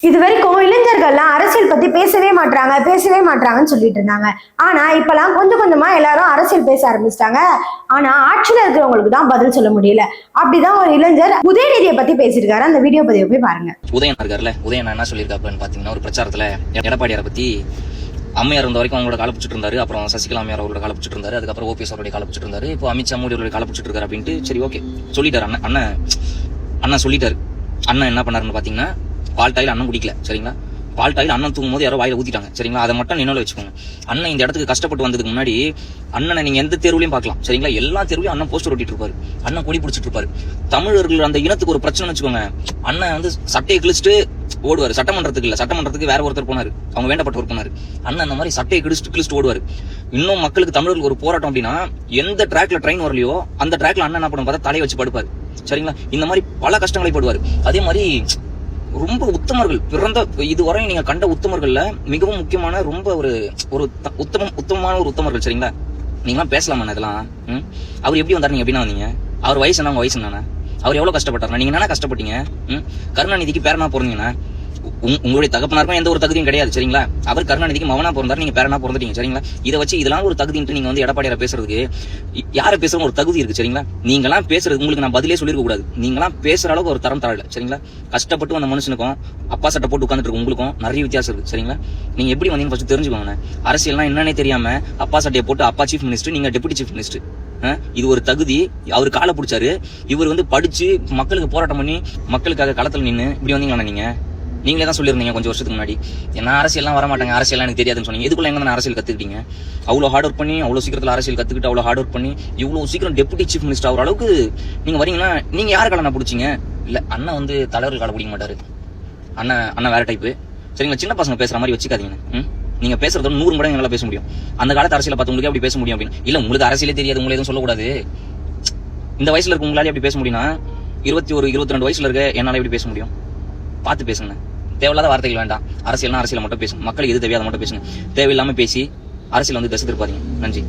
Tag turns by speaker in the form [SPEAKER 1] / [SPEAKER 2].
[SPEAKER 1] இது வரைக்கும் இளைஞர்கள்லாம் அரசியல் பத்தி பேசவே மாட்டாங்கன்னு சொல்லிட்டு இருந்தாங்க. ஆனா இப்பெல்லாம் கொஞ்சம் கொஞ்சமா எல்லாரும் அரசியல் பேச ஆரம்பிச்சிட்டாங்க. ஆனா ஆட்சியில இருக்கிறவங்களுக்கு தான் பதில் சொல்ல முடியல. அப்படிதான் ஒரு இளைஞர் உதயநிதியை பத்தி பேசியிருக்காரு. அந்த வீடியோ பதிவை போய் பாருங்க.
[SPEAKER 2] உதயன் இருக்காருல்ல, உதயன் என்ன சொல்லியிருக்காருன்னு பாத்தீங்கன்னா, ஒரு பிரச்சாரத்துல எடப்பாடியாரை பத்தி அம்மையார் இருந்த வரைக்கும் அவங்களோட கால பிடிச்சிட்டு இருந்தாரு. அப்புறம் சசிகலா அம்மையார் அவரோட கால பிடிச்சிட்டு இருந்தாரு. அதுக்கப்புறம் ஓபிஎஸ் அவருடைய கால பிடிச்சிட்டு இருந்தாரு. இப்போ அமித்ஷா மோடி அவருடைய கால பிடிச்சிட்டு இருக்காரு அப்படின்ட்டு சரி ஓகே சொல்லிட்டாரு. அண்ணன் சொல்லிட்டாரு. அண்ணன் என்ன பண்ணாருன்னு பாத்தீங்கன்னா, பால்டாயில் அண்ணன் குடிக்கல சரிங்களா. பால்டாயில் அண்ணன் தூங்கும் போது யாரோ வாயில ஊத்திட்டாங்க சரிங்களா. அதை மட்டும் நினைவுல வச்சுக்கோங்க. அண்ணன் இந்த இடத்துக்கு கஷ்டப்பட்டு வந்ததுக்கு முன்னாடி அண்ணனை நீங்க எந்த தேர்வுலையும் பார்க்கலாம் சரிங்களா. எல்லா தேர்வுலையும் அண்ணன் போஸ்டர் ஒட்டிட்டு இருப்பாரு, அண்ணன் கொடி பிடிச்சிட்டு இருப்பாரு. தமிழர்கள் அந்த இனத்துக்கு ஒரு பிரச்சனை வச்சுக்கோங்க, அண்ணன் வந்து சட்டையை கிழிச்சிட்டு ஓடுவாரு. சட்டமன்றத்துக்கு வேற ஒருத்தர் போனாரு, அவங்க வேண்டப்பட்டவர் போனாரு. அண்ணன் அந்த மாதிரி சட்டையை கிழிச்சிட்டு ஓடுவாரு. இன்னும் மக்களுக்கு தமிழர்களுக்கு ஒரு போராட்டம் அப்படின்னா, எந்த ட்ராக்ல ட்ரெயின் வரலையோ அந்த ட்ராக்ல அண்ணன் என்ன பண்ணும் பார்த்தா தலையை வச்சு படுப்பாரு சரிங்களா. இந்த மாதிரி பல கஷ்டங்களை படுவாரு. அதே மாதிரி ரொம்ப உத்தமர்கள் பிறந்த இதுவரை நீங்க கண்ட உத்தமர்கள்ல மிகவும் முக்கியமான ரொம்ப ஒரு உத்தமமான ஒரு உத்தமர்கள் சரிங்களா. நீங்களாம் பேசலாமா இதெல்லாம்? அவர் எப்படி வந்தாரு, நீங்க எப்படின்னா வந்தீங்க? அவர் வயசு என்ன, உங்க வயசு என்ன? அவர் எவ்வளவு கஷ்டப்பட்டாரு, நீங்க என்ன கஷ்டப்பட்டீங்க? கருணாநிதிக்கு பேரனா போறீங்கன்னா உங்களுடைய தகப்பனாருக்கும் எந்த ஒரு தகுதியும் கிடையாது சரிங்களா. அவர் கருணாநிதிக்கு மவனா பிறந்தாரு, நீங்க பேரனா பிறந்துட்டீங்க சரிங்களா. இதை வச்சு இதெல்லாம் ஒரு தகுதின்ட்டு நீங்க வந்து எடப்பாடியார பேசுறதுக்கு யார பேசுற ஒரு தகுதி இருக்கு சரிங்களா. நீங்களாம் பேசுறது உங்களுக்கு நான் பதிலே சொல்லிருக்க கூடாது. நீங்களாம் பேசுற அளவுக்கு ஒரு தரம் தரல சரிங்களா. கஷ்டப்பட்டு அந்த மனுஷனுக்கும் அப்பா சட்டை போட்டு உட்காந்துட்டு இருக்கு உங்களுக்கும் நிறைய வித்தியாசம் இருக்கு சரிங்களா. நீங்க எப்படி வந்தீங்கன்னு ஃபர்ஸ்ட் தெரிஞ்சுக்கோங்க. அரசியல்னா என்னன்னே தெரியாம அப்பா சட்டையை போட்டு அப்பா சீஃப் மினிஸ்டர், நீங்க டெபுட்டி சீஃப் மினிஸ்டர். இது ஒரு தகுதி. அவர் காலை பிடிச்சாரு, இவர் வந்து படிச்சு மக்களுக்கு போராட்டம் பண்ணி மக்களுக்காக களத்துல நின்று இப்படி வந்தீங்களா? நீங்களே தான் சொல்லிருந்தீங்க கொஞ்சம் வருஷத்துக்கு முன்னாடி, என்ன அரசியல்லாம் வர மாட்டாங்க, அரசியல் எனக்கு தெரியாதுன்னு சொன்னீங்க. இதுக்குள்ள எங்க அரசியல் கத்துக்கிட்டீங்க? அவ்வளவு ஹார்ட் ஒர்க் பண்ணி, அவ்வளவு சீக்கிரத்துல அரசியல் கத்துக்கிட்டு, அவ்வளவு ஹார்ட் ஒர்க் பண்ணி இவ்வளவு சீக்கிரம் டெபுட்டி சீஃப் மினிஸ்டர் ஆகிற அளவுக்கு நீங்க வரீங்கன்னா நீங்க யாரு காலை பிடிச்சிங்க? இல்ல அண்ணன் வந்து தலைவர்கள் காலை பிடிக்க மாட்டாரு. அண்ணன் வேற டைப்பு சரிங்களா. சின்ன பசங்க பேசுற மாதிரி வச்சுக்காதீங்க. நீங்க பேசுறதோட 100 மடங்கு என்னால பேச முடியும். அந்த காலத்து அரசியலை பார்த்து உங்களுக்கு அப்படி பேச முடியும் அப்படின்னு இல்ல. உங்களுக்கு அரசியலே தெரியாது, உங்களுக்கு எதுவும் சொல்லக்கூடாது. இந்த வயசுல இருக்க உங்களால எப்படி பேச முடியும்னா, 21, 22 வயசுல இருக்க என்னால எப்படி பேச முடியும்? பார்த்து பேசுங்க. தேவையில்லாத வார்த்தைகள் வேண்டாம். அரசியல்னா அரசியலை மட்டும் பேசுங்க. மக்களுக்கு எது தேவையாத மட்டும் பேசுங்க. தேவையில்லாம பேசி அரசியல் வந்து திசை திருப்பாதீங்க. நன்றி.